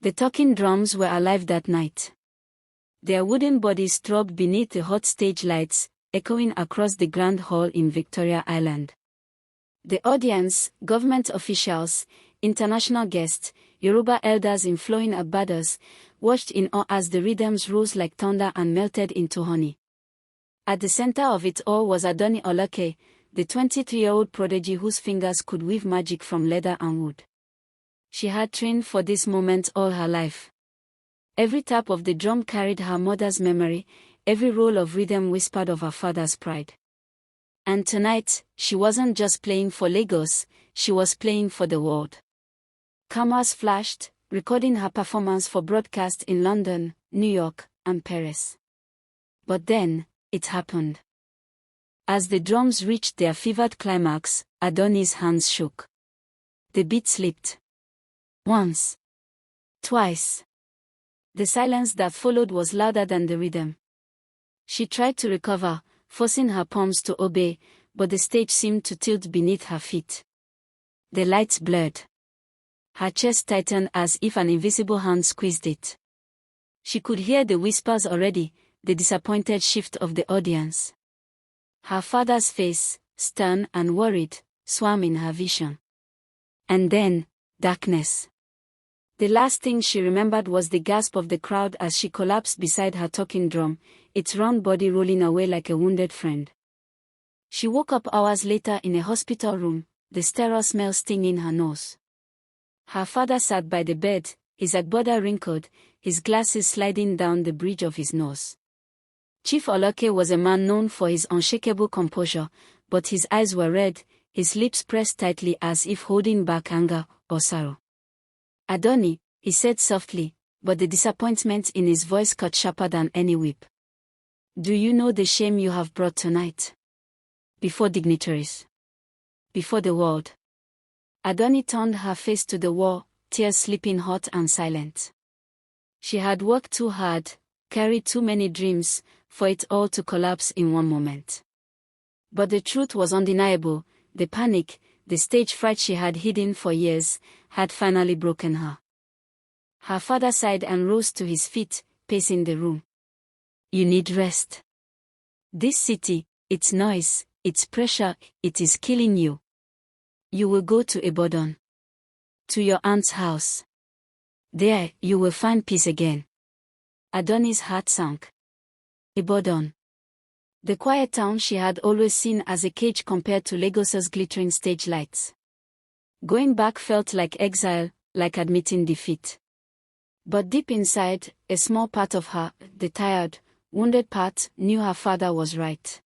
The talking drums were alive that night. Their wooden bodies throbbed beneath the hot stage lights, echoing across the Grand Hall in Victoria Island. The audience, government officials, international guests, Yoruba elders in flowing agbadas, watched in awe as the rhythms rose like thunder and melted into honey. At the center of it all was Adoni Oloke, the 23-year-old prodigy whose fingers could weave magic from leather and wood. She had trained for this moment all her life. Every tap of the drum carried her mother's memory, every roll of rhythm whispered of her father's pride. And tonight, she wasn't just playing for Lagos, she was playing for the world. Cameras flashed, recording her performance for broadcast in London, New York, and Paris. But then, it happened. As the drums reached their fevered climax, Adoni's hands shook. The beat slipped. Once. Twice. The silence that followed was louder than the rhythm. She tried to recover, forcing her palms to obey, but the stage seemed to tilt beneath her feet. The lights blurred. Her chest tightened as if an invisible hand squeezed it. She could hear the whispers already, the disappointed shift of the audience. Her father's face, stern and worried, swam in her vision. And then, darkness. The last thing she remembered was the gasp of the crowd as she collapsed beside her talking drum, its round body rolling away like a wounded friend. She woke up hours later in a hospital room, the sterile smell stinging her nose. Her father sat by the bed, his agbada wrinkled, his glasses sliding down the bridge of his nose. Chief Oloke was a man known for his unshakable composure, but his eyes were red, his lips pressed tightly as if holding back anger or sorrow. Adoni, he said softly, but the disappointment in his voice cut sharper than any whip. Do you know the shame you have brought tonight? Before dignitaries. Before the world. Adoni turned her face to the wall, tears slipping hot and silent. She had worked too hard, carried too many dreams, for it all to collapse in one moment. But the truth was undeniable, the panic, the stage fright she had hidden for years, had finally broken her. Her father sighed and rose to his feet, pacing the room. You need rest. This city, its noise, its pressure, it is killing you. You will go to Ibadan. To your aunt's house. There, you will find peace again. Adoni's heart sank. Ibadan. The quiet town she had always seen as a cage compared to Lagos's glittering stage lights. Going back felt like exile, like admitting defeat. But deep inside, a small part of her, the tired, wounded part, knew her father was right.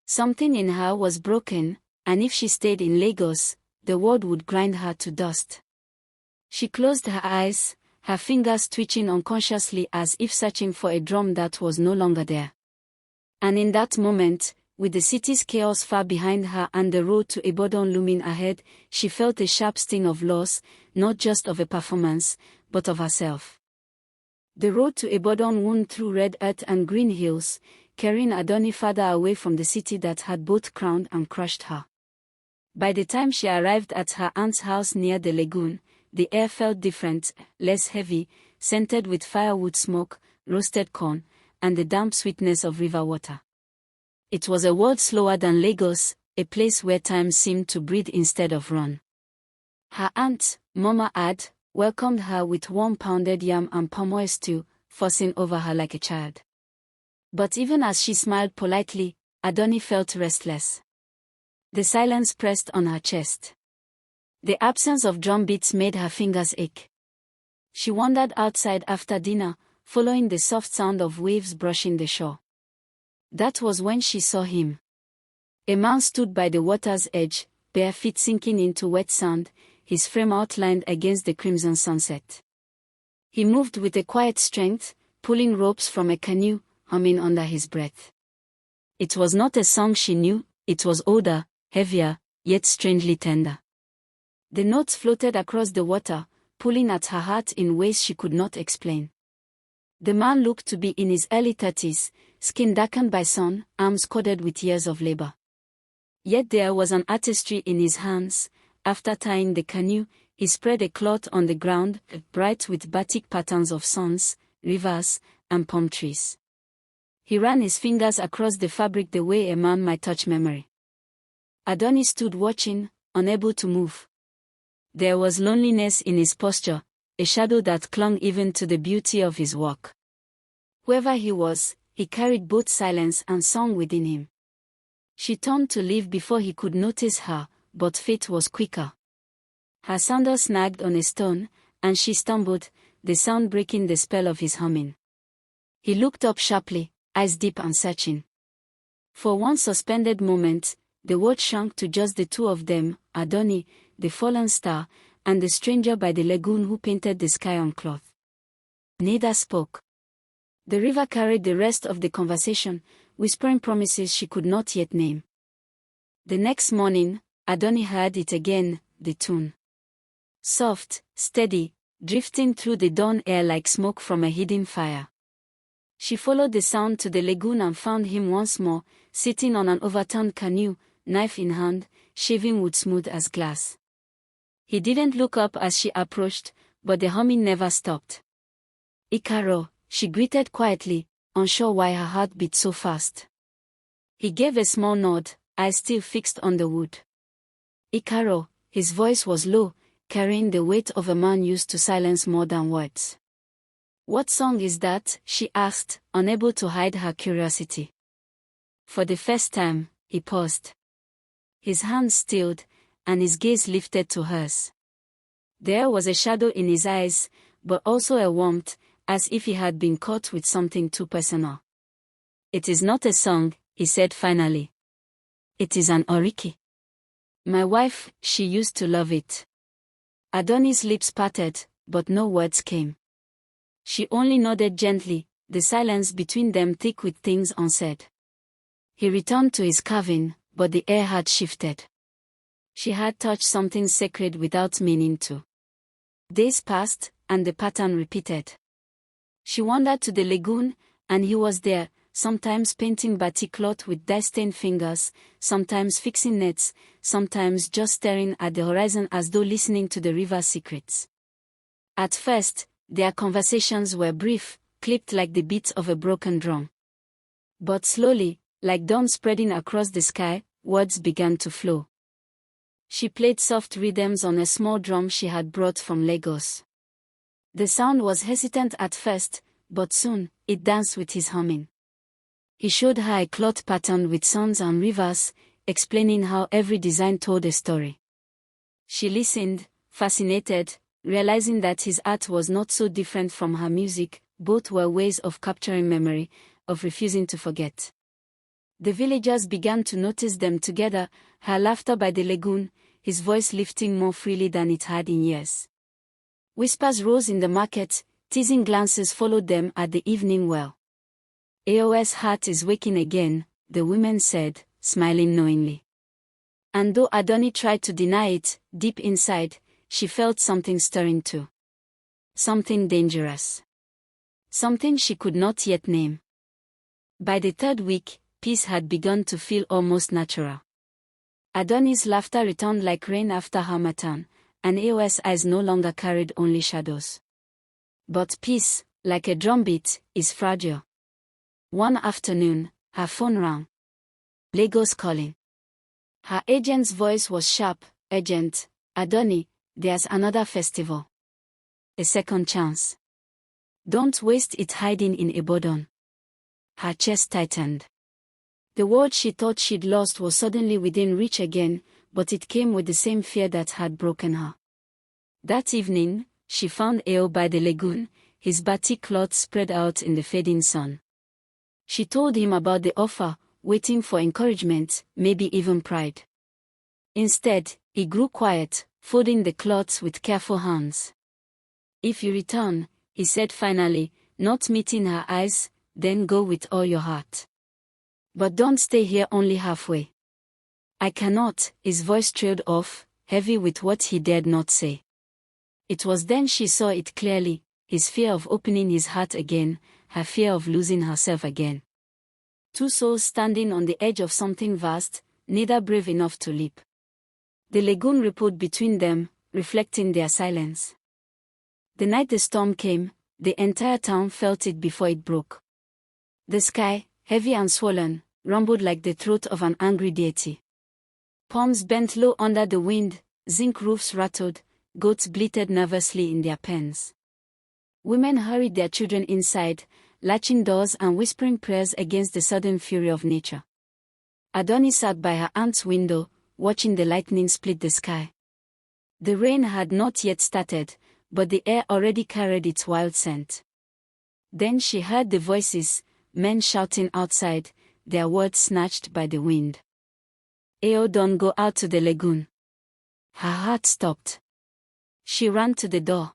Something in her was broken, and if she stayed in Lagos, the world would grind her to dust. She closed her eyes, her fingers twitching unconsciously as if searching for a drum that was no longer there. And in that moment, with the city's chaos far behind her and the road to Ibadan looming ahead, she felt a sharp sting of loss, not just of a performance, but of herself. The road to Ibadan wound through red earth and green hills, carrying Adoni farther away from the city that had both crowned and crushed her. By the time she arrived at her aunt's house near the Lagoon, the air felt different, less heavy, scented with firewood smoke, roasted corn, and the damp sweetness of river water. It was a world slower than Lagos, a place where time seemed to breathe instead of run. Her aunt, Mama Ad, welcomed her with warm pounded yam and palm oil stew, fussing over her like a child. But even as she smiled politely, Adoni felt restless. The silence pressed on her chest. The absence of drum beats made her fingers ache. She wandered outside after dinner, following the soft sound of waves brushing the shore. That was when she saw him. A man stood by the water's edge, bare feet sinking into wet sand, his frame outlined against the crimson sunset. He moved with a quiet strength, pulling ropes from a canoe, humming under his breath. It was not a song she knew, it was older, heavier, yet strangely tender. The notes floated across the water, pulling at her heart in ways she could not explain. The man looked to be in his early 30s, skin darkened by sun, arms corded with years of labor. Yet there was an artistry in his hands. After tying the canoe, He spread a cloth on the ground, bright with batik patterns of suns, rivers, and palm trees. He ran his fingers across the fabric the way a man might touch memory. Adoni stood watching, unable to move. There was loneliness in his posture, a shadow that clung even to the beauty of his work. Whoever he was, he carried both silence and song within him. She turned to leave before he could notice her, but fate was quicker. Her sandal snagged on a stone, and she stumbled, the sound breaking the spell of his humming. He looked up sharply, eyes deep and searching. For one suspended moment, the world shrunk to just the two of them, Adoni, the fallen star, and the stranger by the lagoon who painted the sky on cloth. Neither spoke. The river carried the rest of the conversation, whispering promises she could not yet name. The next morning, Adoni heard it again, the tune. Soft, steady, drifting through the dawn air like smoke from a hidden fire. She followed the sound to the lagoon and found him once more, sitting on an overturned canoe, knife in hand, shaving wood smooth as glass. He didn't look up as she approached, but the humming never stopped. "Icaro," she greeted quietly, unsure why her heart beat so fast. He gave a small nod, eyes still fixed on the wood. "Icaro," his voice was low, carrying the weight of a man used to silence more than words. "What song is that?" she asked, unable to hide her curiosity. For the first time, he paused. His hands stilled, and his gaze lifted to hers. There was a shadow in his eyes, but also a warmth, as if he had been caught with something too personal. "It is not a song," he said finally. "It is an oriki. My wife, she used to love it." Adoni's lips parted, but no words came. She only nodded gently, the silence between them thick with things unsaid. He returned to his carving, but the air had shifted. She had touched something sacred without meaning to. Days passed, and the pattern repeated. She wandered to the lagoon, and he was there, sometimes painting batik cloth with dye-stained fingers, sometimes fixing nets, sometimes just staring at the horizon as though listening to the river's secrets. At first, their conversations were brief, clipped like the beats of a broken drum. But slowly, like dawn spreading across the sky, words began to flow. She played soft rhythms on a small drum she had brought from Lagos. The sound was hesitant at first, but soon, it danced with his humming. He showed her a cloth pattern with suns and rivers, explaining how every design told a story. She listened, fascinated, realizing that his art was not so different from her music. Both were ways of capturing memory, of refusing to forget. The villagers began to notice them together, her laughter by the lagoon, his voice lifting more freely than it had in years. Whispers rose in the market, teasing glances followed them at the evening well. "Ao's heart is waking again," the women said, smiling knowingly. And though Adoni tried to deny it, deep inside, she felt something stirring too. Something dangerous. Something she could not yet name. By the third week, peace had begun to feel almost natural. Adoni's laughter returned like rain after Harmattan, and Ao's eyes no longer carried only shadows. But peace, like a drumbeat, is fragile. One afternoon, her phone rang. Lagos calling. Her agent's voice was sharp, urgent. "Adoni, there's another festival. A second chance. Don't waste it hiding in Ibadan." Her chest tightened. The world she thought she'd lost was suddenly within reach again, but it came with the same fear that had broken her. That evening, she found Ao by the lagoon, his batik cloth spread out in the fading sun. She told him about the offer, waiting for encouragement, maybe even pride. Instead, he grew quiet, folding the cloths with careful hands. "If you return," he said finally, not meeting her eyes, "then go with all your heart. But don't stay here only halfway." "I cannot," his voice trailed off, heavy with what he dared not say. It was then she saw it clearly, his fear of opening his heart again, her fear of losing herself again. Two souls standing on the edge of something vast, neither brave enough to leap. The lagoon rippled between them, reflecting their silence. The night the storm came, the entire town felt it before it broke. The sky, heavy and swollen, rumbled like the throat of an angry deity. Palms bent low under the wind, zinc roofs rattled, goats bleated nervously in their pens. Women hurried their children inside, latching doors and whispering prayers against the sudden fury of nature. Adoni sat by her aunt's window, watching the lightning split the sky. The rain had not yet started, but the air already carried its wild scent. Then she heard the voices, men shouting outside, their words snatched by the wind. "Ayo, don't go out to the lagoon." Her heart stopped. She ran to the door.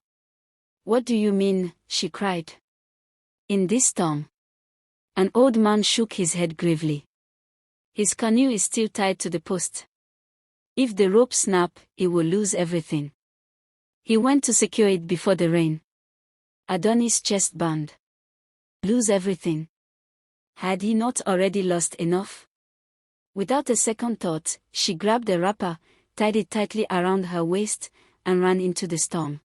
"What do you mean?" she cried. "In this storm." An old man shook his head gravely. "His canoe is still tied to the post. If the rope snaps, he will lose everything. He went to secure it before the rain." Adoni's chest burned. Lose everything? Had he not already lost enough? Without a second thought, she grabbed the wrapper, tied it tightly around her waist, and ran into the storm.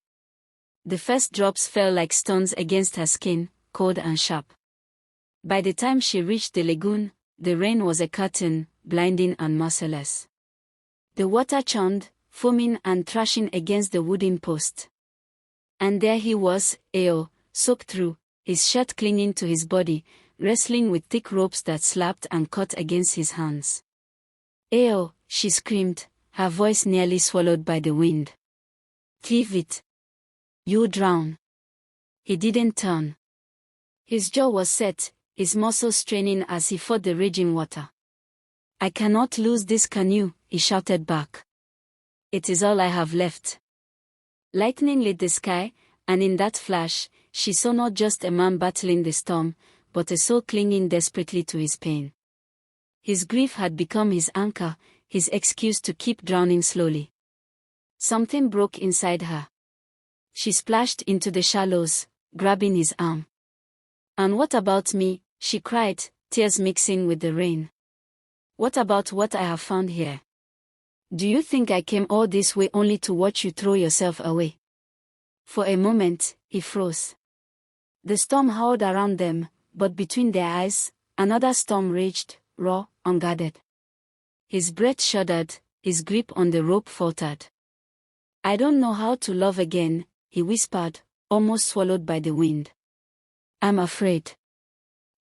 The first drops fell like stones against her skin, cold and sharp. By the time she reached the lagoon, the rain was a curtain, blinding and merciless. The water churned, foaming and thrashing against the wooden post. And there he was, Ayo, soaked through, his shirt clinging to his body, wrestling with thick ropes that slapped and cut against his hands. "Ayo," she screamed, her voice nearly swallowed by the wind. "Leave it. You'll drown." He didn't turn. His jaw was set, his muscles straining as he fought the raging water. "I cannot lose this canoe," he shouted back. "It is all I have left." Lightning lit the sky, and in that flash, she saw not just a man battling the storm, but a soul clinging desperately to his pain. His grief had become his anchor, his excuse to keep drowning slowly. Something broke inside her. She splashed into the shallows, grabbing his arm. "And what about me?" she cried, tears mixing with the rain. "What about what I have found here? Do you think I came all this way only to watch you throw yourself away?" For a moment, he froze. The storm howled around them, but between their eyes, another storm raged, raw, unguarded. His breath shuddered, his grip on the rope faltered. "I don't know how to love again," he whispered, almost swallowed by the wind. "I'm afraid."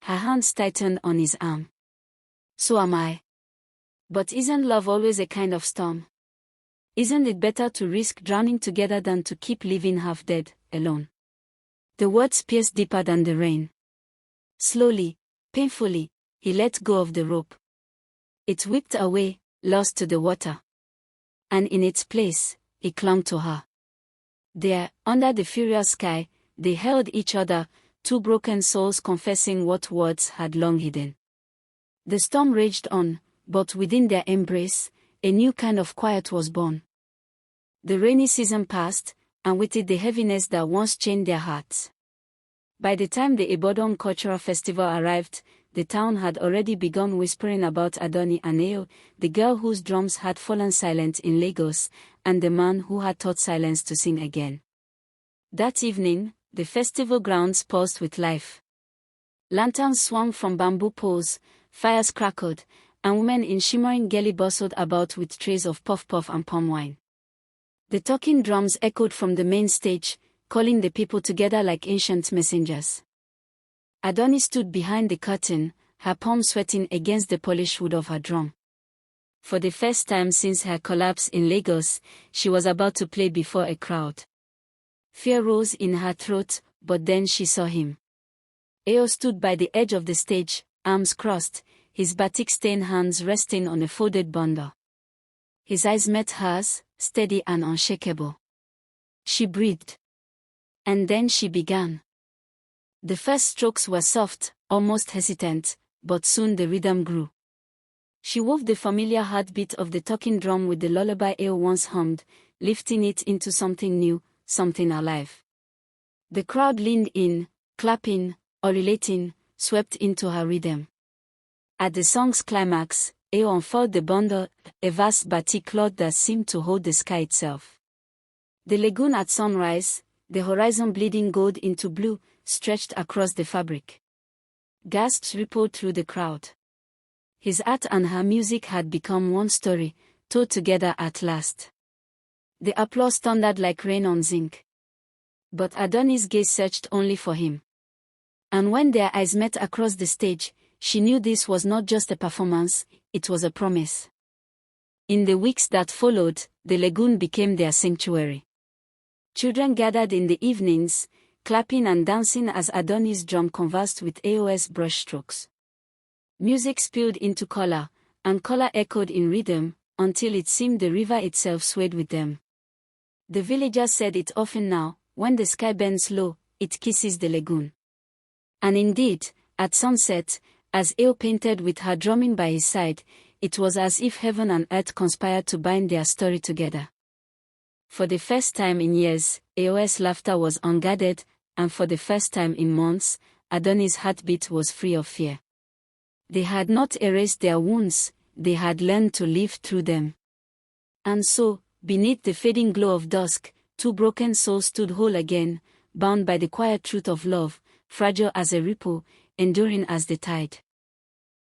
Her hands tightened on his arm. "So am I. But isn't love always a kind of storm? Isn't it better to risk drowning together than to keep living half dead, alone?" The words pierced deeper than the rain. Slowly, painfully, he let go of the rope. It whipped away, lost to the water. And in its place, he clung to her. There, under the furious sky, they held each other, two broken souls confessing what words had long hidden. The storm raged on, but within their embrace, a new kind of quiet was born. The rainy season passed, and with it the heaviness that once chained their hearts. By the time the Ibadan Cultural Festival arrived, the town had already begun whispering about Adoni and Ayo, the girl whose drums had fallen silent in Lagos, and the man who had taught silence to sing again. That evening, the festival grounds pulsed with life. Lanterns swung from bamboo poles, fires crackled, and women in shimmering geli bustled about with trays of puff-puff and palm wine. The talking drums echoed from the main stage, calling the people together like ancient messengers. Adoni stood behind the curtain, her palms sweating against the polished wood of her drum. For the first time since her collapse in Lagos, she was about to play before a crowd. Fear rose in her throat, but then she saw him. Ayo stood by the edge of the stage, arms crossed, his batik-stained hands resting on a folded bundle. His eyes met hers, steady and unshakable. She breathed. And then she began. The first strokes were soft, almost hesitant, but soon the rhythm grew. She wove the familiar heartbeat of the talking drum with the lullaby Ayo once hummed, lifting it into something new, something alive. The crowd leaned in, clapping, ululating, swept into her rhythm. At the song's climax, Ayo unfurled the bundle, a vast batik cloth that seemed to hold the sky itself. The lagoon at sunrise, the horizon bleeding gold into blue, stretched across the fabric. Gasps rippled through the crowd. His art and her music had become one story, told together at last. The applause thundered like rain on zinc. But Adonis' gaze searched only for him. And when their eyes met across the stage, she knew this was not just a performance, it was a promise. In the weeks that followed, the lagoon became their sanctuary. Children gathered in the evenings, clapping and dancing as Adonis' drum conversed with Aos brushstrokes. Music spilled into color, and color echoed in rhythm, until it seemed the river itself swayed with them. The villagers said it often now, when the sky bends low, it kisses the lagoon. And indeed, at sunset, as Ao painted with her drumming by his side, it was as if heaven and earth conspired to bind their story together. For the first time in years, Aos' laughter was unguarded, and for the first time in months, Adonis' heartbeat was free of fear. They had not erased their wounds, they had learned to live through them. And so, beneath the fading glow of dusk, two broken souls stood whole again, bound by the quiet truth of love, fragile as a ripple, enduring as the tide.